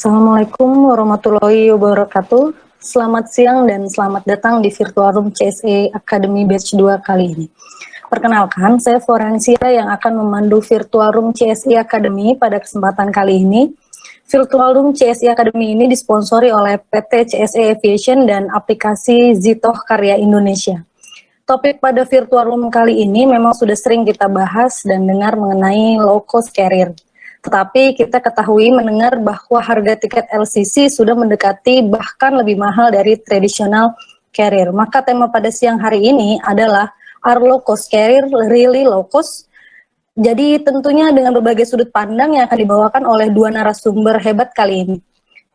Assalamualaikum warahmatullahi wabarakatuh. Selamat siang dan selamat datang di Virtual Room CSE Academy Batch 2 kali ini. Perkenalkan, saya Florencia yang akan memandu Virtual Room CSE Academy pada kesempatan kali ini. Virtual Room CSE Academy ini disponsori oleh PT CSE Aviation dan aplikasi Zitoh Karya Indonesia. Topik pada Virtual Room kali ini memang sudah sering kita bahas dan dengar mengenai low cost carrier. Tetapi kita ketahui mendengar bahwa harga tiket LCC sudah mendekati bahkan lebih mahal dari tradisional carrier. Maka tema pada siang hari ini adalah Are low cost carrier really low cost? Jadi tentunya dengan berbagai sudut pandang yang akan dibawakan oleh dua narasumber hebat kali ini.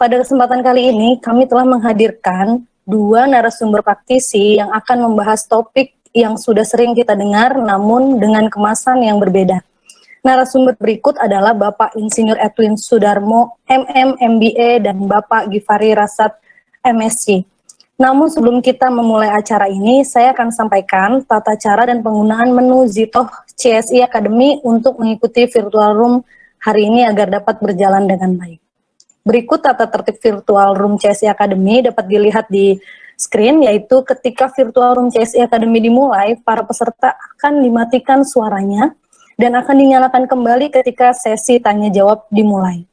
Pada kesempatan kali ini kami telah menghadirkan dua narasumber praktisi yang akan membahas topik yang sudah sering kita dengar namun dengan kemasan yang berbeda. Narasumber berikut adalah Bapak Insinyur Edwin Sudarmo, MM, MBA, dan Bapak Givari Rasad, MSc. Namun sebelum kita memulai acara ini, saya akan sampaikan tata cara dan penggunaan menu Zitoh CSE Academy untuk mengikuti Virtual Room hari ini agar dapat berjalan dengan baik. Berikut tata tertib Virtual Room CSE Academy dapat dilihat di screen, yaitu ketika Virtual Room CSE Academy dimulai, para peserta akan dimatikan suaranya, dan akan dinyalakan kembali ketika sesi tanya jawab dimulai.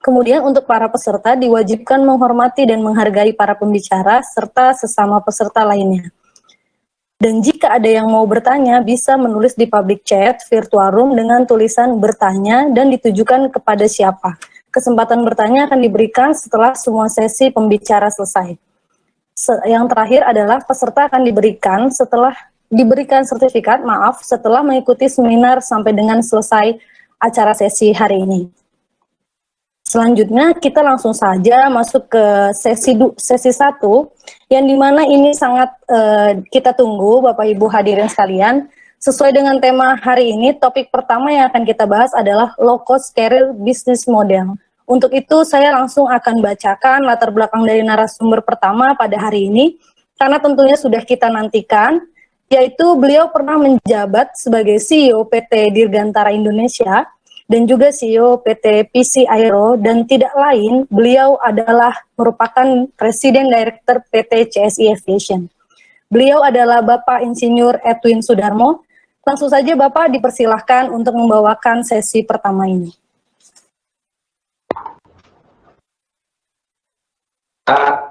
Kemudian untuk para peserta diwajibkan menghormati dan menghargai para pembicara serta sesama peserta lainnya. Dan jika ada yang mau bertanya bisa menulis di public chat Virtual Room dengan tulisan bertanya dan ditujukan kepada siapa. Kesempatan bertanya akan diberikan setelah semua sesi pembicara selesai. Yang terakhir adalah peserta akan diberikan sertifikat setelah mengikuti seminar sampai dengan selesai acara sesi hari ini. Selanjutnya kita langsung saja masuk ke sesi 1 yang dimana ini sangat kita tunggu Bapak Ibu hadirin sekalian. Sesuai dengan tema hari ini, topik pertama yang akan kita bahas adalah low cost carrier business model. Untuk itu saya langsung akan bacakan latar belakang dari narasumber pertama pada hari ini karena tentunya sudah kita nantikan, yaitu beliau pernah menjabat sebagai CEO PT Dirgantara Indonesia dan juga CEO PT PC Aero, dan tidak lain beliau adalah merupakan Presiden Director PT CSE Aviation. Beliau adalah Bapak Insinyur Edwin Sudarmo. Langsung saja Bapak dipersilahkan untuk membawakan sesi pertama ini.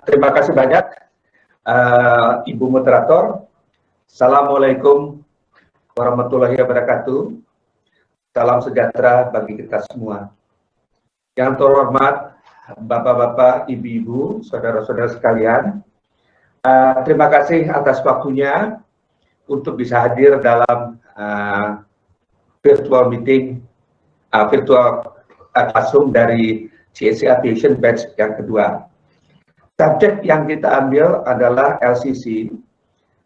Terima kasih banyak Ibu Moderator. Assalamualaikum warahmatullahi wabarakatuh. Salam sejahtera bagi kita semua. Yang terhormat Bapak-bapak, Ibu-ibu, saudara-saudara sekalian, terima kasih atas waktunya untuk bisa hadir dalam virtual meeting, virtual classroom dari CSE Aviation Batch yang kedua. Subjek yang kita ambil adalah LCC.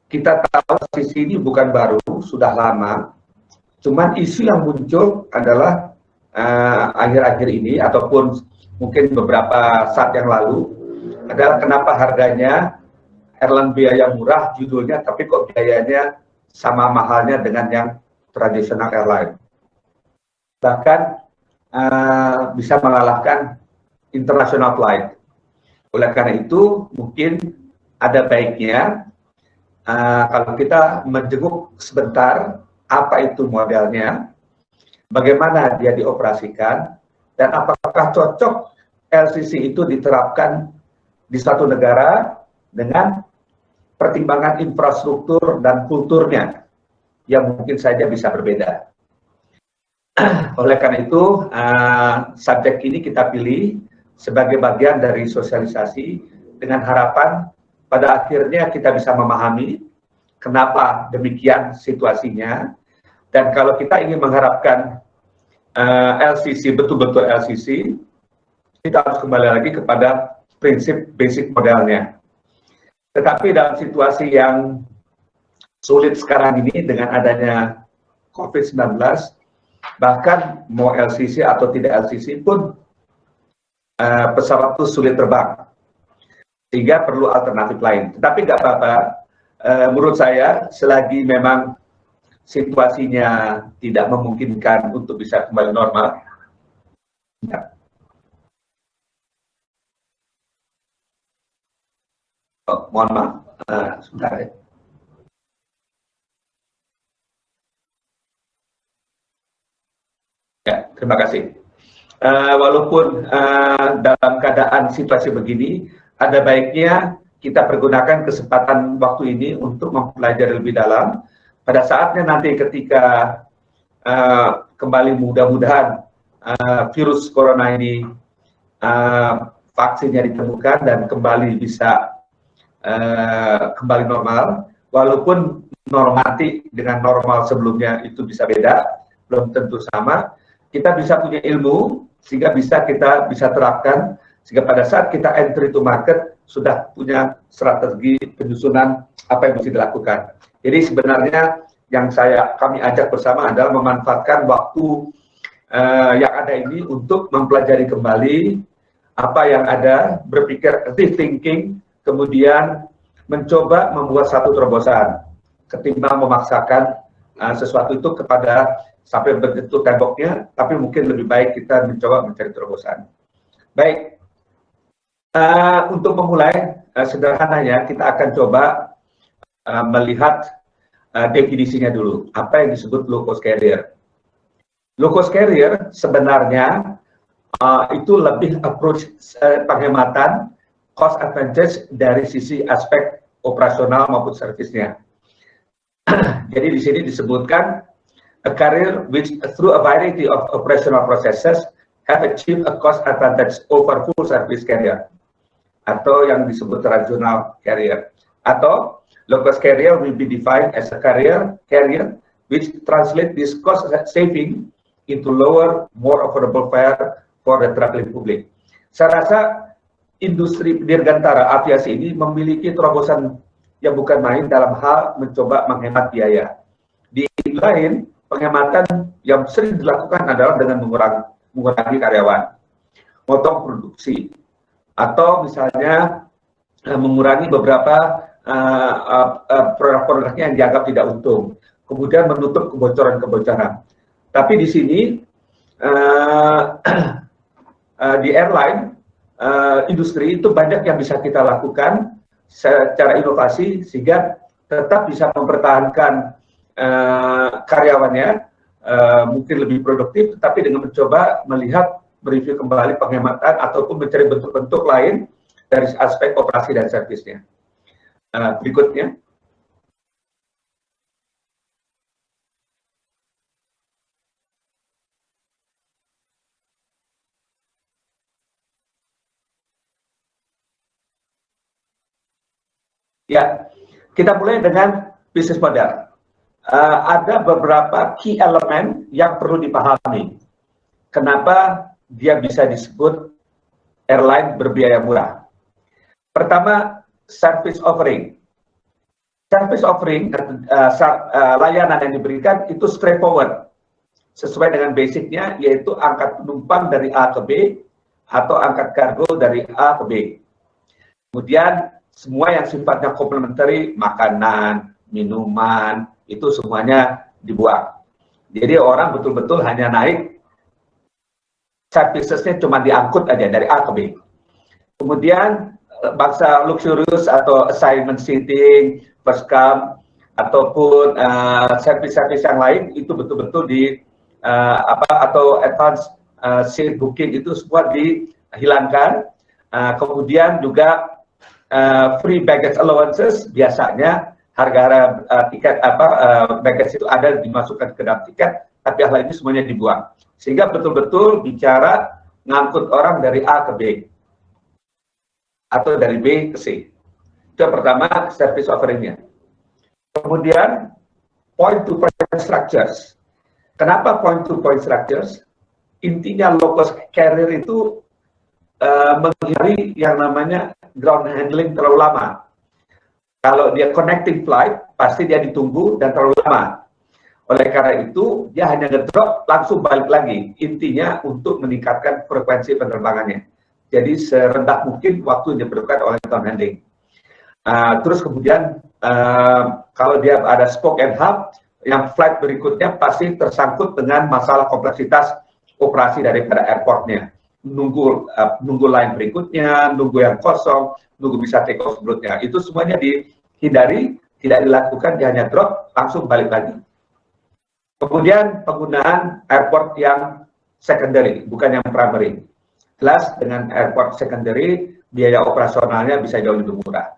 Kita tahu LCC ini bukan baru, sudah lama. Cuman isu yang muncul adalah akhir-akhir ini ataupun mungkin beberapa saat yang lalu adalah kenapa harganya airline biaya murah judulnya, tapi kok biayanya sama mahalnya dengan yang tradisional airline. Bahkan bisa mengalahkan international flight. Oleh karena itu mungkin ada baiknya kalau kita menjenguk sebentar apa itu modelnya, bagaimana dia dioperasikan, dan apakah cocok LCC itu diterapkan di satu negara dengan pertimbangan infrastruktur dan kulturnya yang mungkin saja bisa berbeda. Oleh karena itu, subjek ini kita pilih sebagai bagian dari sosialisasi dengan harapan pada akhirnya kita bisa memahami kenapa demikian situasinya, dan kalau kita ingin mengharapkan LCC betul-betul LCC, kita harus kembali lagi kepada prinsip basic modelnya. Tetapi dalam situasi yang sulit sekarang ini dengan adanya COVID-19, bahkan mau LCC atau tidak LCC pun pesawat itu sulit terbang, sehingga perlu alternatif lain. Tetapi nggak apa-apa, menurut saya selagi memang situasinya tidak memungkinkan untuk bisa kembali normal, mohon maaf, sebentar ya. Ya, terima kasih. Walaupun dalam keadaan situasi begini, ada baiknya kita pergunakan kesempatan waktu ini untuk mempelajari lebih dalam. Pada saatnya nanti ketika kembali mudah-mudahan virus corona ini vaksinnya ditemukan dan kembali bisa kembali normal, walaupun nanti dengan normal sebelumnya itu bisa beda, belum tentu sama. Kita bisa punya ilmu sehingga kita bisa terapkan, sehingga pada saat kita entry to market sudah punya strategi penyusunan apa yang mesti dilakukan. Jadi sebenarnya yang kami ajak bersama adalah memanfaatkan waktu yang ada ini untuk mempelajari kembali apa yang ada, berpikir rethinking, kemudian mencoba membuat satu terobosan ketimbang memaksakan sesuatu itu kepada sampai bentuk temboknya, tapi mungkin lebih baik kita mencoba mencari terobosan. Baik, untuk memulai sederhananya kita akan coba melihat definisinya dulu. Apa yang disebut low cost carrier? Low cost carrier sebenarnya itu lebih approach penghematan cost advantage dari sisi aspek operasional maupun servisnya. Jadi di sini disebutkan a carrier which through a variety of operational processes have achieved a cost advantage over full service carrier, atau yang disebut regional carrier. Atau low cost carrier will be defined as a carrier which translate this cost saving into lower, more affordable fare for the traveling public. Saya rasa industri dirgantara aviasi ini memiliki terobosan yang bukan main dalam hal mencoba menghemat biaya. Di lain, penghematan yang sering dilakukan adalah dengan mengurangi karyawan, potong produksi, atau misalnya mengurangi beberapa produk-produknya yang dianggap tidak untung, kemudian menutup kebocoran-kebocoran. Tapi di sini di airline industri itu banyak yang bisa kita lakukan secara inovasi sehingga tetap bisa mempertahankan karyawannya mungkin lebih produktif, tetapi dengan mencoba melihat mereview kembali penghematan ataupun mencari bentuk-bentuk lain dari aspek operasi dan servisnya. Berikutnya. Ya, kita mulai dengan bisnis model. Ada beberapa key elemen yang perlu dipahami. Kenapa dia bisa disebut airline berbiaya murah? Pertama, service offering. Service offering, layanan yang diberikan itu straightforward. Sesuai dengan basicnya, yaitu angkat penumpang dari A ke B, atau angkat kargo dari A ke B. Kemudian, semua yang sifatnya complementary, makanan, minuman, itu semuanya dibuang. Jadi orang betul-betul hanya naik, servicesnya cuma diangkut aja dari A ke B. Kemudian bangsa luxurious atau assignment seating, first come, ataupun service-service yang lain itu betul-betul atau advance seat booking itu semua dihilangkan. Kemudian juga free baggage allowances, biasanya harga tiket baggage itu ada dimasukkan ke dalam tiket, tapi hal ini semuanya dibuang. Sehingga betul-betul bicara ngangkut orang dari A ke B atau dari B ke C. Itu yang pertama, service offeringnya. Kemudian point-to-point structures. Kenapa point-to-point structures? Intinya low cost carrier itu menghindari yang namanya ground handling terlalu lama. Kalau dia connecting flight, pasti dia ditunggu dan terlalu lama. Oleh karena itu, dia hanya ngedrop, langsung balik lagi. Intinya untuk meningkatkan frekuensi penerbangannya. Jadi serendah mungkin waktu yang diperlukan oleh ground handling. Terus kemudian, kalau dia ada spoke and hub, yang flight berikutnya pasti tersangkut dengan masalah kompleksitas operasi daripada airportnya. nunggu line berikutnya, nunggu yang kosong, nunggu bisa take off sebelumnya. Itu semuanya dihindari, tidak dilakukan, dia hanya drop, langsung balik lagi. Kemudian penggunaan airport yang secondary, bukan yang primary. Jelas dengan airport secondary, biaya operasionalnya bisa jauh lebih murah.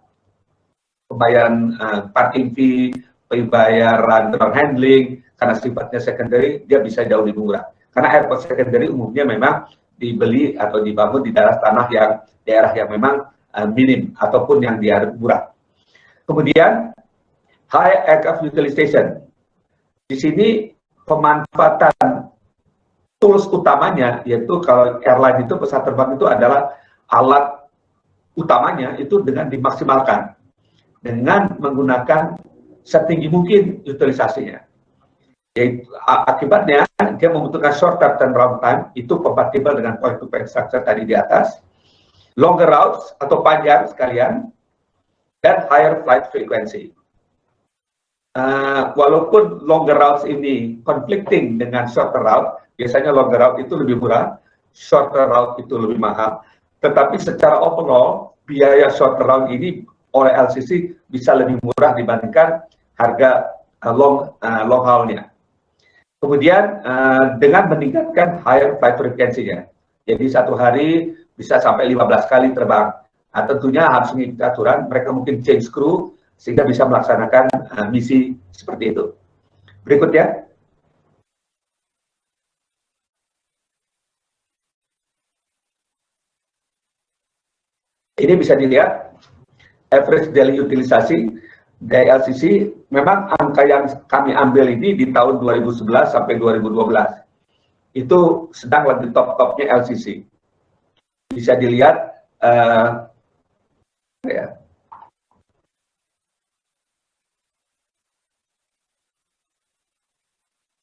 Pembayaran parking fee, pembayaran ground handling, karena sifatnya secondary, dia bisa jauh lebih murah. Karena airport secondary umumnya memang dibeli atau dibangun di daerah yang memang minim ataupun yang dia murah. Kemudian high aircraft utilization. Di sini pemanfaatan tools utamanya, yaitu kalau airline itu, pesawat terbang itu adalah alat utamanya itu dengan dimaksimalkan dengan menggunakan setinggi mungkin utilisasinya. Yaitu, akibatnya dia membutuhkan shorter turnaround time, itu kompatibel dengan point-to-point structure tadi di atas, longer routes atau panjang sekalian, dan higher flight frequency. Walaupun longer routes ini conflicting dengan shorter route, biasanya longer route itu lebih murah, shorter route itu lebih mahal, tetapi secara overall biaya shorter route ini oleh LCC bisa lebih murah dibandingkan harga long haul-nya. Kemudian dengan meningkatkan higher flight frequency-nya, jadi satu hari bisa sampai 15 kali terbang. Tentunya harus mengikuti aturan, mereka mungkin change crew sehingga bisa melaksanakan misi seperti itu. Berikutnya. Ini bisa dilihat average daily utilisasi dari LCC. Memang angka yang kami ambil ini di tahun 2011 sampai 2012 itu sedang lagi top-topnya LCC. Bisa dilihat ya.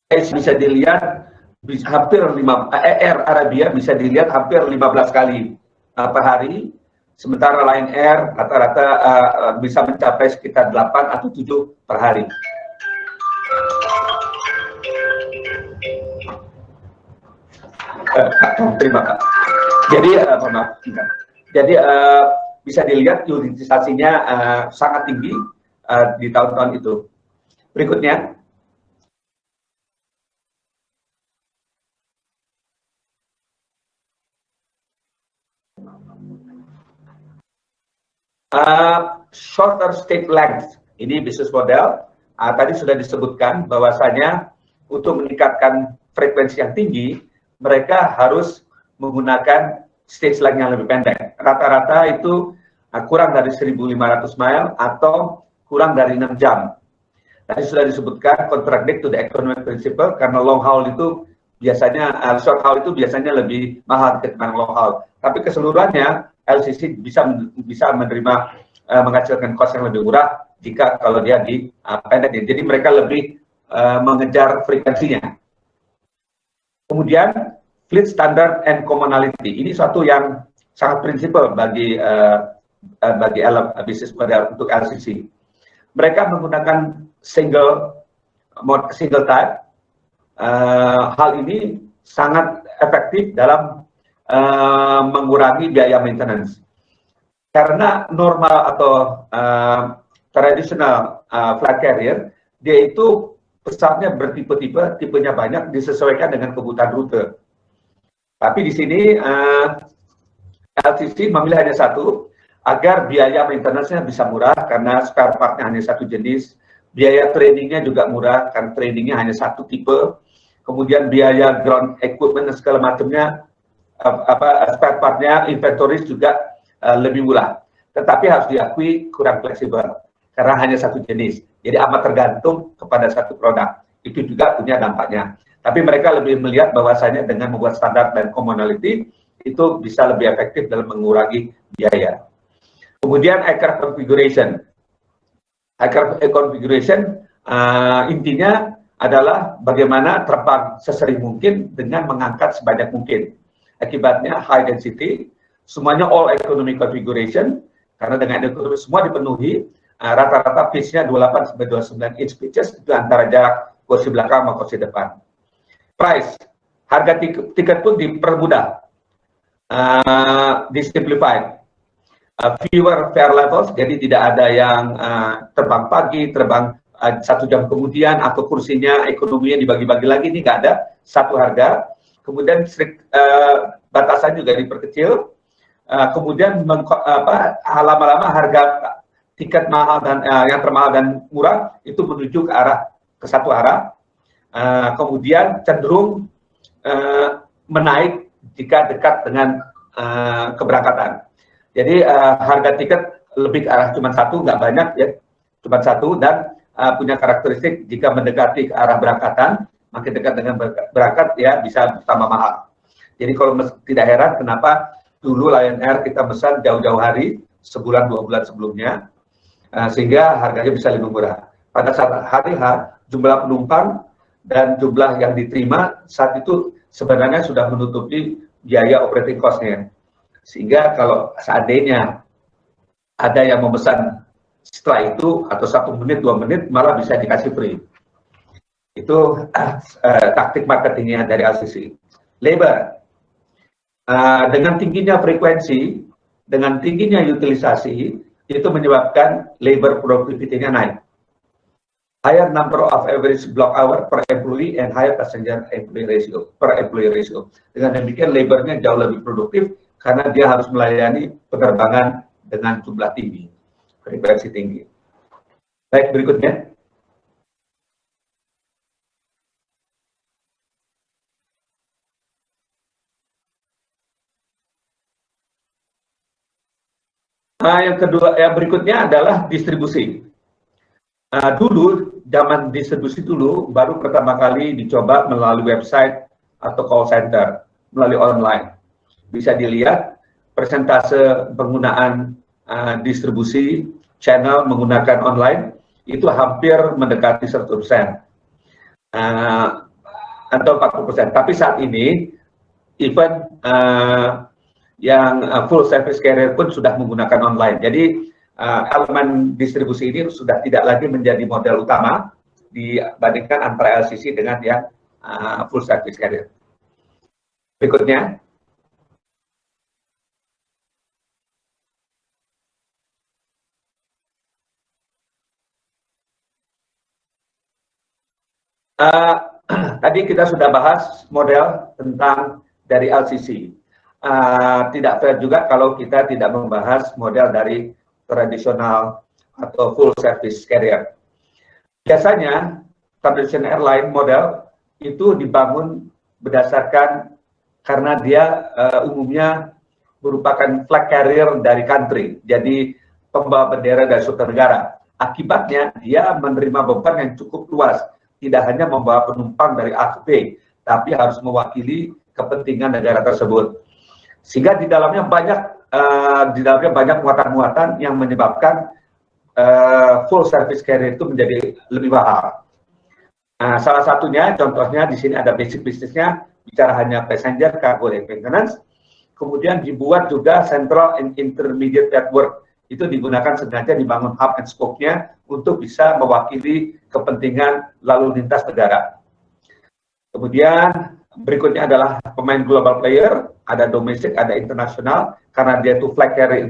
Bisa dilihat hampir Air Arabia bisa dilihat hampir 15 kali per hari. Sementara Lion Air rata-rata bisa mencapai sekitar 8 atau 7 per hari. Terima kasih. Jadi bisa dilihat utilisasinya sangat tinggi di tahun-tahun itu. Berikutnya. Shorter stage length, ini bisnis model. Tadi sudah disebutkan bahwasanya untuk meningkatkan frekuensi yang tinggi, mereka harus menggunakan stage length yang lebih pendek. Rata-rata itu kurang dari 1.500 mile atau kurang dari 6 jam. Tadi sudah disebutkan contradict to the economic principle, karena long haul itu biasanya, short haul itu biasanya lebih mahal ketimbang long haul. Tapi keseluruhannya LCC bisa menerima menghasilkan cost yang lebih murah jika kalau dia di pendek. Jadi mereka lebih mengejar frekuensinya. Kemudian fleet standard and commonality, ini suatu yang sangat prinsipal bagi bisnis model untuk LCC. Mereka menggunakan single type. Hal ini sangat efektif dalam mengurangi biaya maintenance. Karena normal atau tradisional flight carrier, dia itu pesawatnya bertipe-tipe, tipenya banyak, disesuaikan dengan kebutuhan rute. Tapi di sini LCC memilih hanya satu, agar biaya maintenance-nya bisa murah karena spare part-nya hanya satu jenis, biaya trainingnya juga murah karena trainingnya hanya satu tipe, kemudian biaya ground equipment dan segala macamnya, spare part-nya, inventories juga lebih murah. Tetapi harus diakui kurang fleksibel karena hanya satu jenis. Jadi amat tergantung kepada satu produk. Itu juga punya dampaknya. Tapi mereka lebih melihat bahwasanya dengan membuat standar dan commonality itu bisa lebih efektif dalam mengurangi biaya. Kemudian aircraft configuration. Aircraft configuration intinya adalah bagaimana terbang sesering mungkin dengan mengangkat sebanyak mungkin. Akibatnya high density, semuanya all economy configuration, karena dengan ekonomi semua dipenuhi, rata-rata pitch-nya 28 sampai 29 inch pitches, itu antara jarak kursi belakang sama kursi depan. Price, harga tiket pun dipermudah. disimplified, fewer fare levels, jadi tidak ada yang terbang pagi, terbang 1 jam kemudian, atau kursinya ekonominya dibagi-bagi lagi, ini nggak ada, satu harga. Kemudian batasan juga diperkecil, kemudian lama-lama harga tiket mahal dan yang termahal dan murah itu menuju ke satu arah, kemudian cenderung menaik jika dekat dengan keberangkatan. Jadi harga tiket lebih ke arah cuma satu, nggak banyak ya, cuma satu, dan punya karakteristik jika mendekati ke arah berangkatan, makin dekat dengan berangkat ya bisa tambah mahal. Jadi kalau tidak heran kenapa dulu Lion Air kita pesan jauh-jauh hari, sebulan 2 bulan sebelumnya, sehingga harganya bisa lebih murah. Pada saat hari H, jumlah penumpang dan jumlah yang diterima saat itu sebenarnya sudah menutupi biaya operating cost-nya. Sehingga kalau seandainya ada yang memesan setelah itu atau 1 menit 2 menit malah bisa dikasih free. Itu taktik marketingnya dari LCC. Labor, dengan tingginya frekuensi, dengan tingginya utilisasi, itu menyebabkan labor productivity-nya naik. Higher number of average block hour per employee and higher passenger employee ratio. Dengan demikian labornya jauh lebih produktif karena dia harus melayani penerbangan dengan jumlah tinggi, frekuensi tinggi. Baik, berikutnya. Yang kedua, yang berikutnya adalah distribusi. Dulu, zaman distribusi dulu, baru pertama kali dicoba melalui website atau call center, melalui online. Bisa dilihat persentase penggunaan distribusi channel menggunakan online itu hampir mendekati 100%. Atau 40%. Tapi saat ini, even yang full service carrier pun sudah menggunakan online. Jadi elemen distribusi ini sudah tidak lagi menjadi model utama dibandingkan antara LCC dengan yang full service carrier. Berikutnya. Tadi kita sudah bahas model tentang dari LCC. Tidak fair juga kalau kita tidak membahas model dari tradisional atau full service carrier. Biasanya traditional airline model itu dibangun berdasarkan karena dia umumnya merupakan flag carrier dari country, jadi pembawa bendera dari suatu negara. Akibatnya dia menerima beban yang cukup luas, tidak hanya membawa penumpang dari A ke B, tapi harus mewakili kepentingan negara tersebut. Sehingga di dalamnya banyak muatan-muatan yang menyebabkan full service carrier itu menjadi lebih mahal. Salah satunya, contohnya di sini ada basic bisnisnya, bicara hanya passenger, cargo, dan maintenance. Kemudian dibuat juga central and intermediate network. Itu digunakan sengaja dibangun hub and spoke-nya untuk bisa mewakili kepentingan lalu lintas negara. Kemudian berikutnya adalah pemain global player, ada domestik, ada internasional. Karena dia itu flag carrier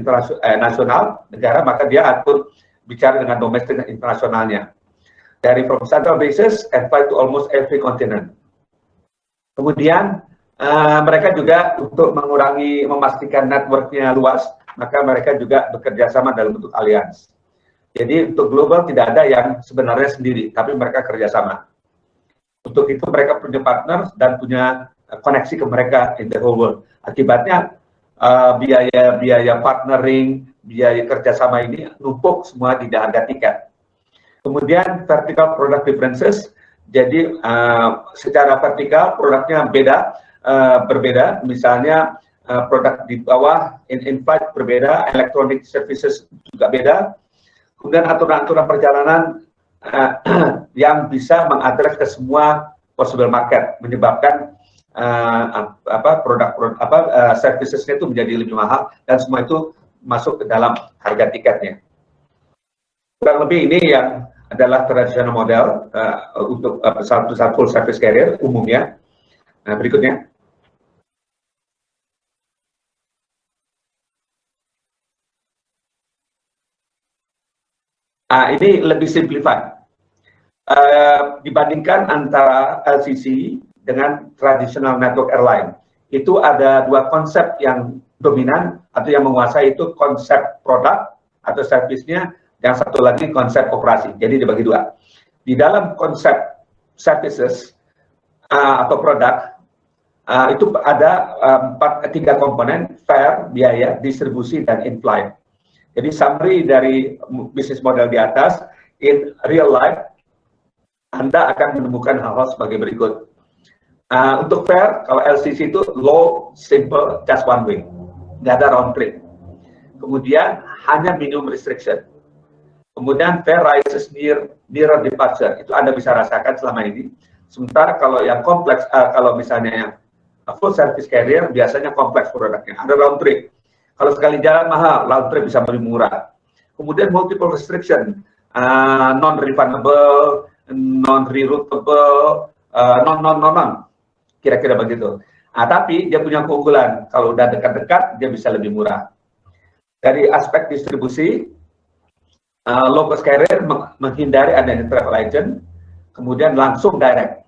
nasional negara, maka dia atur bicara dengan domestik dan internasionalnya. Dari from central bases and fly to almost every continent. Kemudian mereka juga untuk memastikan networknya luas, maka mereka juga bekerja sama dalam bentuk alliance. Jadi untuk global tidak ada yang sebenarnya sendiri, tapi mereka kerjasama. Untuk itu mereka punya partner dan punya koneksi ke mereka in the whole world. Akibatnya biaya partnering, biaya kerjasama ini numpuk semua di harga tiket. Kemudian vertical product differences, jadi secara vertikal produknya berbeda, misalnya produk di bawah in-flight berbeda, electronic services juga beda, kemudian aturan-aturan perjalanan yang bisa mengadres ke semua possible market, menyebabkan servicesnya itu menjadi lebih mahal dan semua itu masuk ke dalam harga tiketnya. Kurang lebih ini yang adalah traditional model untuk pesawat full service carrier umumnya. Nah, berikutnya. Ini lebih simplified. Dibandingkan antara LCC dengan traditional network airline, itu ada dua konsep yang dominan atau yang menguasai, itu konsep produk atau servisnya, yang satu lagi konsep operasi. Jadi dibagi dua. Di dalam konsep services atau produk, itu ada tiga komponen: fare, biaya, distribusi, dan in-flight. Jadi summary dari bisnis model di atas, in real life Anda akan menemukan hal-hal sebagai berikut. Untuk fare, kalau LCC itu low, simple, just one way, nggak ada round trip. Kemudian hanya minimum restriction. Kemudian fare rises nearer departure, itu Anda bisa rasakan selama ini. Sementara kalau yang kompleks, kalau misalnya yang full service carrier, biasanya kompleks produknya, ada round trip. Kalau sekali jalan mahal, round trip bisa lebih murah. Kemudian multiple restriction, non-refundable, non-reroutable, non. Kira-kira begitu. Tapi dia punya keunggulan, kalau udah dekat-dekat, dia bisa lebih murah. Dari aspek distribusi, low cost carrier menghindari adanya travel agent, kemudian langsung direct.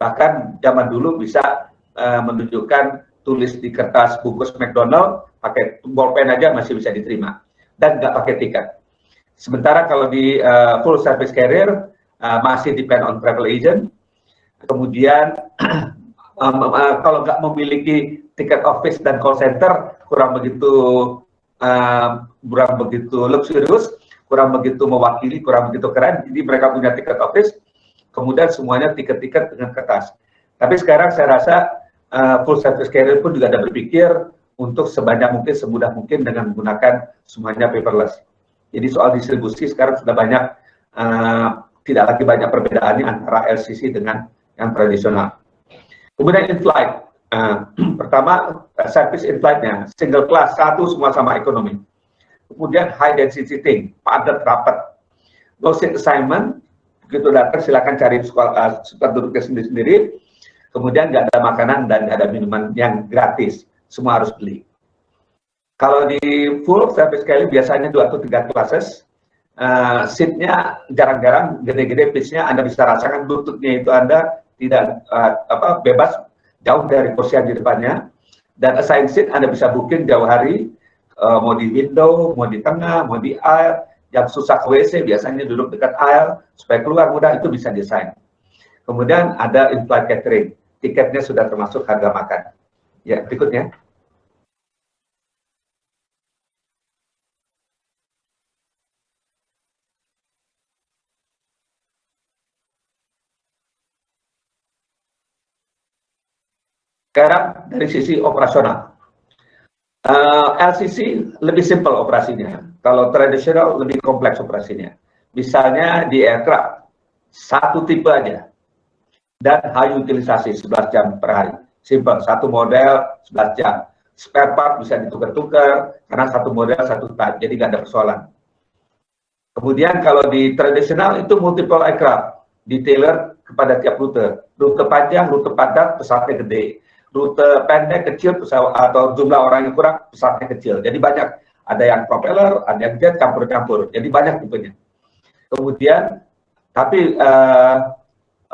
Bahkan zaman dulu bisa menunjukkan tulis di kertas bungkus McDonald, pakai bolpen aja masih bisa diterima, dan nggak pakai tiket. Sementara kalau di full service carrier, masih depend on travel agent. Kemudian kalau nggak memiliki tiket office dan call center, kurang begitu luxurious, kurang begitu mewakili, kurang begitu keren. Jadi mereka punya tiket office, kemudian semuanya tiket-tiket dengan kertas. Tapi sekarang saya rasa full service carrier pun juga ada berpikir untuk sebanyak mungkin, semudah mungkin dengan menggunakan semuanya paperless. Jadi soal distribusi sekarang sudah banyak, tidak lagi banyak perbedaannya antara LCC dengan yang tradisional. Kemudian in-flight, pertama service in-flightnya single class, satu semua sama ekonomi. Kemudian high density seating, padat rapat, no seat assignment, begitu datang silakan cari suka duduknya sendiri-sendiri. Kemudian nggak ada makanan dan nggak ada minuman yang gratis, semua harus beli. Kalau di full service carrier biasanya 2 atau 3 classes, seatnya jarang-jarang, gede-gede pitch-nya Anda bisa rasakan, lututnya itu Anda tidak bebas, jauh dari kursi yang di depannya, dan assigned seat Anda bisa booking jauh hari, mau di window, mau di tengah, mau di aisle, yang susah ke WC biasanya duduk dekat aisle, supaya keluar mudah, itu bisa desain. Kemudian ada in-flight catering, tiketnya sudah termasuk harga makan. Ya, berikutnya. Sekarang dari sisi operasional, LCC lebih simple operasinya, kalau tradisional lebih kompleks operasinya. Misalnya di aircraft, satu tipe aja, dan high utilisasi 11 jam per hari. Simple, satu model 11 jam. Spare part bisa ditukar-tukar, karena satu model satu type, jadi nggak ada persoalan. Kemudian kalau di tradisional itu multiple aircraft, detailer kepada tiap rute. Rute panjang, rute padat, pesawatnya gede. Rute pendek, kecil, pesawat atau jumlah orang yang kurang, pesawatnya kecil. Jadi banyak, ada yang propeller, ada yang jet, campur-campur. Jadi banyak tipenya. Kemudian, tapi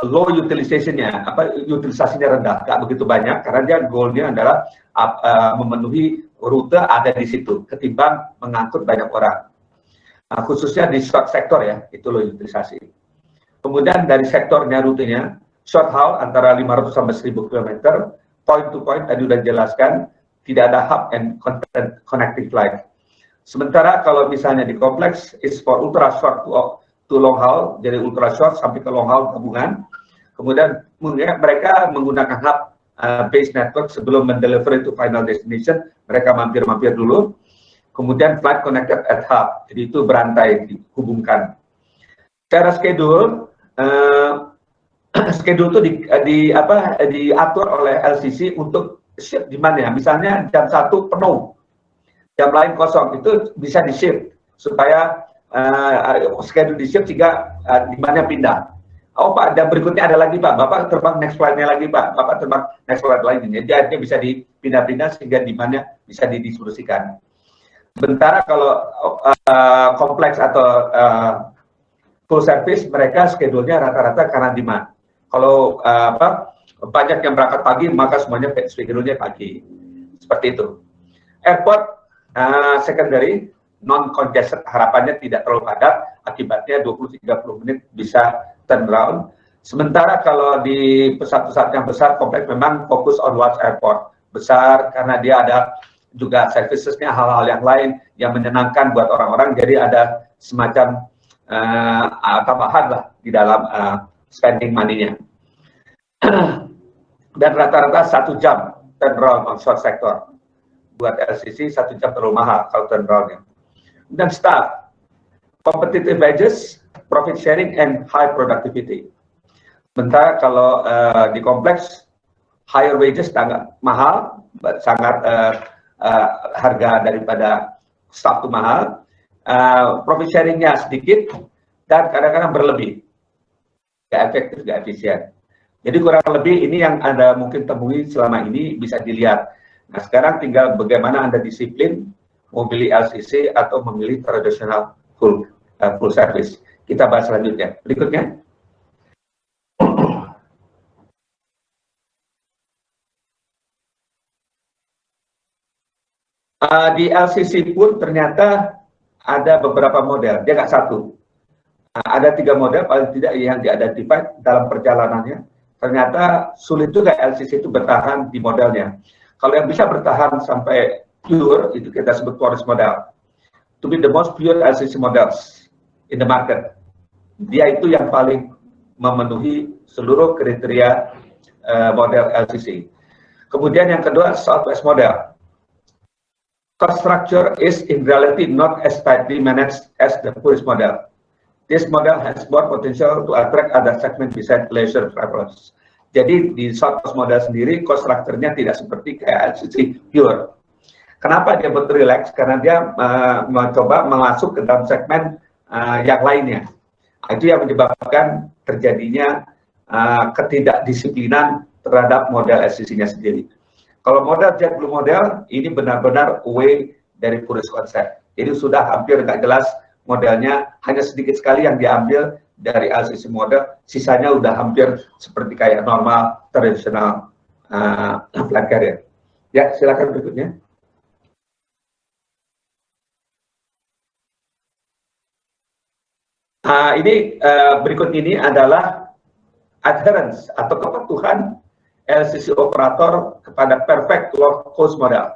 low utilization-nya, utilisasinya rendah, nggak begitu banyak, karena dia goal-nya adalah memenuhi rute ada di situ, ketimbang mengangkut banyak orang. Khususnya di short sektor ya, itu low utilisasi. Kemudian dari sektornya rutenya, short haul antara 500 sampai 1000 km, point to point tadi sudah jelaskan, tidak ada hub and connecting flight. Sementara kalau misalnya di kompleks, is for ultra short to long haul, jadi ultra short sampai ke long haul gabungan. Kemudian mereka menggunakan hub base network sebelum mendeliver to final destination, mereka mampir-mampir dulu. Kemudian flight connected at hub, jadi itu berantai dihubungkan. Secara schedule, schedule itu diatur oleh LCC untuk shift di mana. Misalnya jam 1 penuh, jam lain kosong, itu bisa di shift supaya schedule di shift sehingga di mana pindah. Oh Pak, dan berikutnya ada lagi Pak, Bapak terbang next flight-nya lagi Pak, Bapak terbang next flight lainnya. Jadi artinya bisa dipindah-pindah sehingga di mana bisa didistribusikan. Sementara kalau kompleks atau full service, mereka schedule-nya rata-rata karena demand. Kalau banyak yang berangkat pagi, maka semuanya schedule-nya pagi. Seperti itu. Airport secondary, non-congested, harapannya tidak terlalu padat, akibatnya 20-30 menit bisa turnaround. Sementara kalau di pesawat-pesawat yang besar, kompleks memang fokus on large airport. Besar karena dia ada juga servicesnya, hal-hal yang lain yang menyenangkan buat orang-orang, jadi ada semacam tambahan lah di dalam spending money-nya. Dan rata-rata 1 jam turnaround on short sector. Buat LCC 1 jam terlalu mahal kalau turnaround-nya. Dan staff, competitive wages, profit sharing, and high productivity. Sementara kalau di kompleks, higher wages sangat mahal, sangat harga daripada staff itu mahal, profit sharingnya sedikit, dan kadang-kadang berlebih. Nggak efektif, nggak efisien. Jadi kurang lebih ini yang Anda mungkin temui selama ini bisa dilihat. Nah sekarang tinggal bagaimana Anda disiplin, memilih LCC atau memilih tradisional full service. Kita bahas selanjutnya. Berikutnya. Di LCC pun ternyata ada beberapa model, dia nggak satu. Ada 3 model paling tidak yang di-identify dalam perjalanannya. Ternyata sulit juga LCC itu bertahan di modelnya. Kalau yang bisa bertahan sampai pure, itu kita sebut tourist model. To be the most pure LCC models in the market. Dia itu yang paling memenuhi seluruh kriteria model LCC. Kemudian yang kedua, Southwest model. Cost structure is in reality not as tightly managed as the tourist model. This model has more potential to attract other segment besides leisure travelers. Jadi di Southwest model sendiri, cost structure-nya tidak seperti kayak LCC pure. Kenapa dia betul relax? Karena dia mencoba masuk ke dalam segmen yang lainnya. Itu yang menyebabkan terjadinya ketidakdisiplinan terhadap model LCC-nya sendiri. Kalau model JetBlue model, ini benar-benar away dari tourist konsep. Jadi sudah hampir nggak jelas modelnya, hanya sedikit sekali yang diambil dari LCC model, sisanya udah hampir seperti kayak normal, tradisional flight carrier. Ya, silakan berikutnya. Berikut ini adalah adherence atau kepatuhan LCC operator kepada perfect low cost model.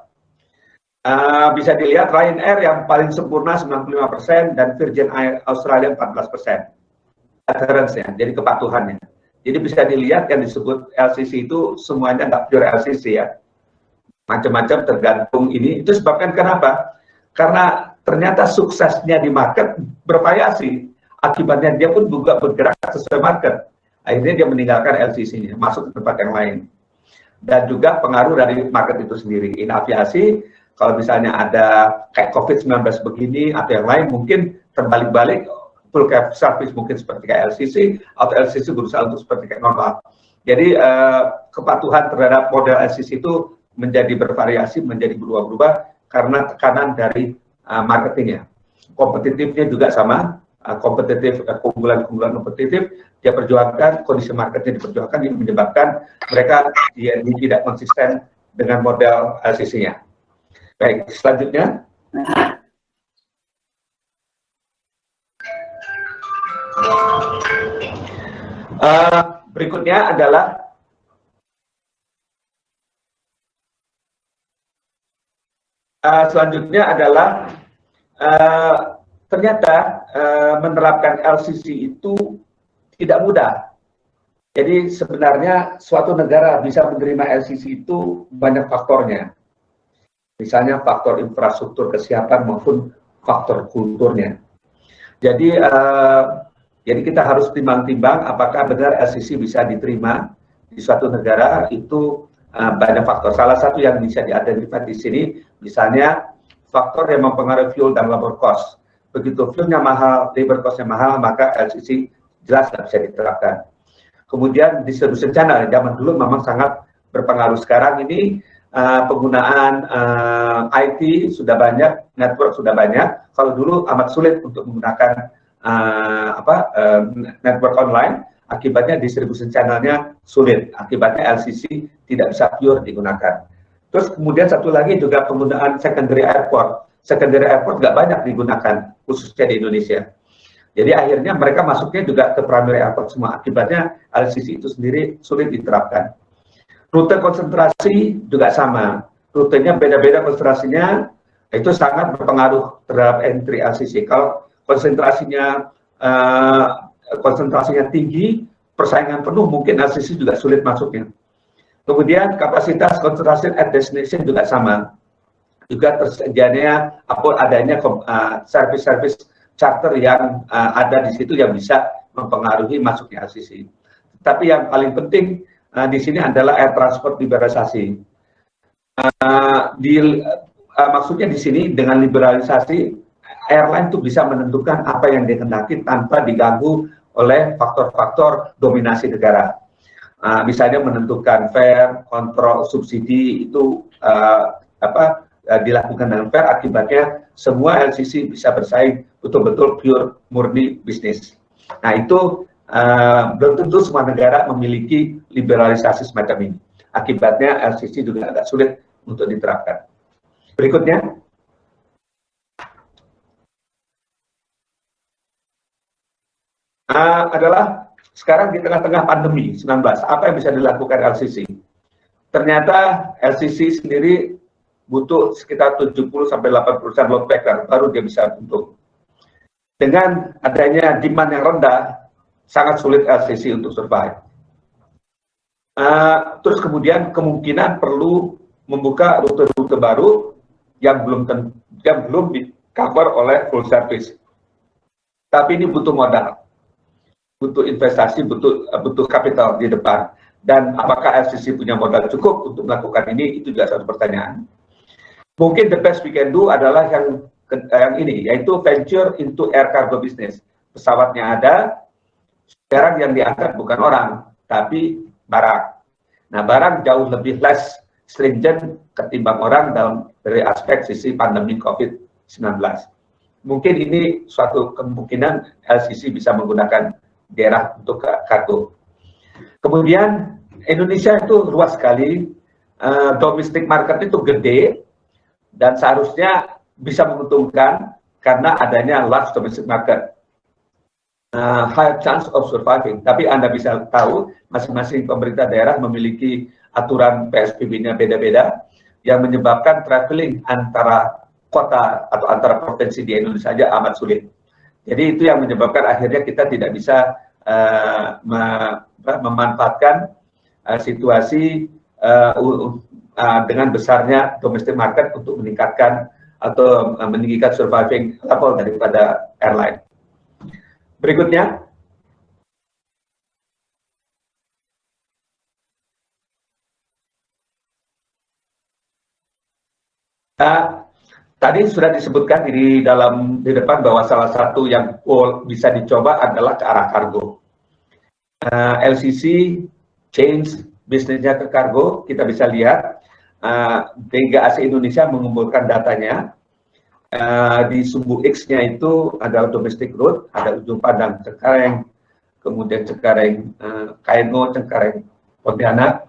Bisa dilihat Ryanair yang paling sempurna 95% dan Virgin Australia 14%. Adherence-nya, jadi kepatuhannya. Jadi bisa dilihat yang disebut LCC itu semuanya nggak pure LCC ya. Macam-macam tergantung ini. Itu sebabkan kenapa? Karena ternyata suksesnya di market bervariasi. Akibatnya dia pun juga bergerak sesuai market. Akhirnya dia meninggalkan LCC-nya, masuk ke tempat yang lain. Dan juga pengaruh dari market itu sendiri. In aviasi, kalau misalnya ada kayak COVID-19 begini atau yang lain, mungkin terbalik-balik, full service mungkin seperti kayak LCC, atau LCC berusaha untuk seperti kayak normal. Jadi kepatuhan terhadap model LCC itu menjadi bervariasi, menjadi berubah-ubah karena tekanan dari marketingnya. Kompetitifnya juga sama. Kompetitif, keunggulan-keunggulan kompetitif dia perjuangkan, kondisi marketnya diperjuangkan, ini menyebabkan mereka tidak konsisten dengan model LCC-nya. Baik, selanjutnya. Berikutnya adalah ternyata menerapkan LCC itu tidak mudah. Jadi sebenarnya suatu negara bisa menerima LCC itu banyak faktornya. Misalnya faktor infrastruktur kesiapan maupun faktor kulturnya. Jadi kita harus timbang-timbang apakah benar LCC bisa diterima di suatu negara, itu banyak faktor. Salah satu yang bisa diidentifikasi di sini, misalnya faktor yang mempengaruhi fuel dan labor cost. Begitu fuelnya mahal, labor cost-nya mahal, maka LCC jelas tidak bisa diterapkan. Kemudian distribution channel, zaman dulu memang sangat berpengaruh. Sekarang ini penggunaan IT sudah banyak, network sudah banyak. Kalau dulu amat sulit untuk menggunakan network online, akibatnya distribution channelnya sulit, akibatnya LCC tidak bisa pure digunakan. Terus kemudian satu lagi juga penggunaan secondary airport. Secondary airport nggak banyak digunakan, khususnya di Indonesia. Jadi akhirnya mereka masuknya juga ke primary airport semua, akibatnya LCC itu sendiri sulit diterapkan. Rute konsentrasi juga sama, rutenya beda-beda konsentrasinya, itu sangat berpengaruh terhadap entry LCC. Kalau konsentrasinya tinggi, persaingan penuh, mungkin LCC juga sulit masuknya. Kemudian kapasitas konsentrasi at destination juga sama, juga tersedianya adanya service charter yang ada di situ yang bisa mempengaruhi masuknya LCC. Tapi yang paling penting di sini adalah air transport liberalisasi. Maksudnya di sini dengan liberalisasi, airline itu bisa menentukan apa yang dikehendaki tanpa diganggu oleh faktor-faktor dominasi negara. Misalnya menentukan fare, kontrol, subsidi itu dilakukan dengan fair, akibatnya semua LCC bisa bersaing betul-betul pure murni bisnis. Nah itu belum tentu semua negara memiliki liberalisasi semacam ini. Akibatnya LCC juga agak sulit untuk diterapkan. Berikutnya. Adalah sekarang di tengah-tengah pandemi 19, apa yang bisa dilakukan LCC? Ternyata LCC sendiri butuh sekitar 70-80% load factor baru dia bisa untung. Dengan adanya demand yang rendah, sangat sulit LCC untuk survive. Terus kemudian kemungkinan perlu membuka rute-rute baru yang belum di-cover oleh full service. Tapi ini butuh modal, butuh investasi, butuh kapital di depan. Dan apakah LCC punya modal cukup untuk melakukan ini? Itu juga satu pertanyaan. Mungkin the best we can do adalah yang ini, yaitu venture into air cargo business. Pesawatnya ada, sekarang yang diangkat bukan orang, tapi barang. Nah, barang jauh lebih less stringent ketimbang orang dari aspek sisi pandemi COVID-19. Mungkin ini suatu kemungkinan LCC bisa menggunakan daerah untuk kargo. Kemudian Indonesia itu luas sekali, domestic market itu gede, dan seharusnya bisa menguntungkan karena adanya large domestic market. High chance of surviving. Tapi Anda bisa tahu, masing-masing pemerintah daerah memiliki aturan PSBB-nya beda-beda, yang menyebabkan traveling antara kota atau antara provinsi di Indonesia saja amat sulit. Jadi itu yang menyebabkan akhirnya kita tidak bisa memanfaatkan situasi dengan besarnya domestic market untuk meningkatkan atau meninggikan surviving level daripada airline. Berikutnya. Tadi sudah disebutkan di depan bahwa salah satu yang bisa dicoba adalah ke arah kargo. LCC change bisnisnya ke kargo, kita bisa lihat DGAC Indonesia mengumpulkan datanya. Di sumbu X-nya itu adalah domestic route, ada Ujung Pandang Cengkareng, kemudian Cengkareng Kaino, Cengkareng Pontianak.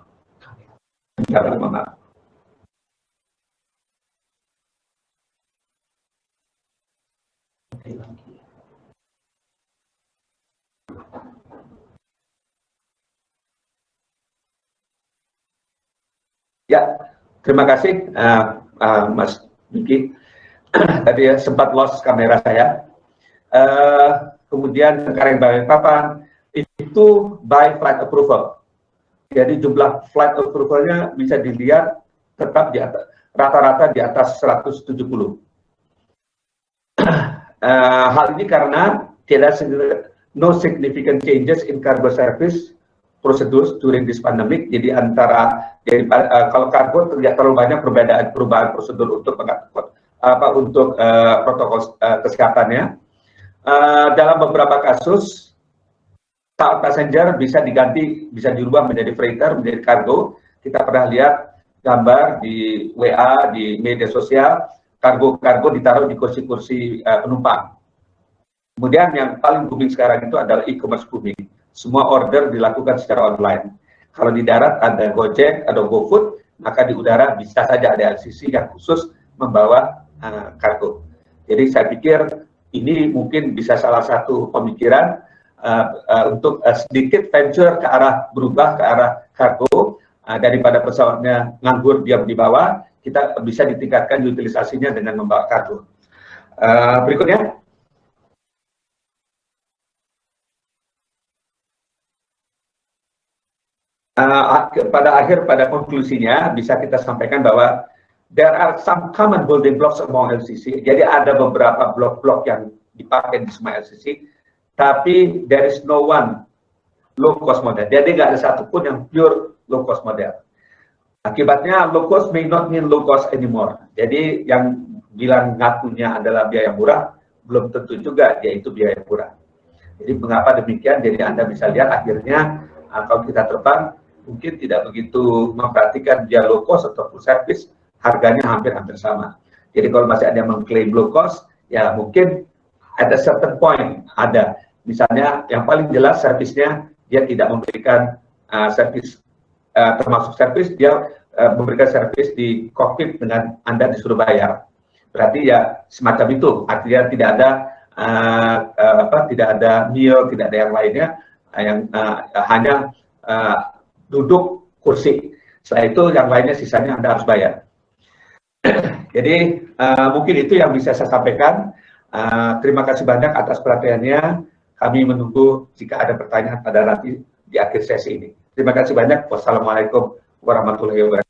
Ya, terima kasih Mas Diki. Tadi sempat lost kamera saya. Kemudian Cengkareng Balikpapan itu by flight approval. Jadi jumlah flight approval-nya bisa dilihat tetap di atas, rata-rata di atas 170. Hal ini karena tidak no significant changes in cargo service procedures during this pandemic. Jadi kalau kargo tidak terlalu banyak perubahan prosedur untuk protokol kesehatannya. Dalam beberapa kasus passenger bisa dirubah menjadi freighter, menjadi kargo. Kita pernah lihat gambar di WA, di media sosial, kargo-kargo ditaruh di kursi-kursi penumpang. Kemudian yang paling booming sekarang itu adalah e-commerce booming. Semua order dilakukan secara online. Kalau di darat ada Gojek, ada GoFood, maka di udara bisa saja ada LCC yang khusus membawa kargo. Jadi saya pikir ini mungkin bisa salah satu pemikiran untuk sedikit venture ke arah berubah ke arah kargo, daripada pesawatnya nganggur diam di bawah, kita bisa ditingkatkan utilisasinya dengan membawa kargo. Berikutnya. Pada konklusinya bisa kita sampaikan bahwa there are some common building blocks among LCC. Jadi ada beberapa blok-blok yang dipakai di semua LCC, tapi there is no one low cost model. Jadi nggak ada satupun yang pure low cost model. Akibatnya low cost may not mean low cost anymore. Jadi yang bilang ngakunya adalah biaya murah, belum tentu juga dia itu biaya murah. Jadi mengapa demikian? Jadi Anda bisa lihat akhirnya kalau kita terbang mungkin tidak begitu memperhatikan dia low cost atau full service, harganya hampir-hampir sama. Jadi kalau masih ada yang mengklaim low cost, ya mungkin at a certain point ada. Misalnya yang paling jelas servisnya dia tidak memberikan servis, termasuk servis dia memberikan servis di kokpit dengan Anda disuruh bayar. Berarti ya semacam itu, artinya tidak ada tidak ada meal, tidak ada yang lainnya, yang hanya duduk kursi. Setelah itu yang lainnya sisanya Anda harus bayar. Jadi mungkin itu yang bisa saya sampaikan. Terima kasih banyak atas perhatiannya. Kami menunggu jika ada pertanyaan pada nanti di akhir sesi ini. Terima kasih banyak. Wassalamualaikum warahmatullahi wabarakatuh.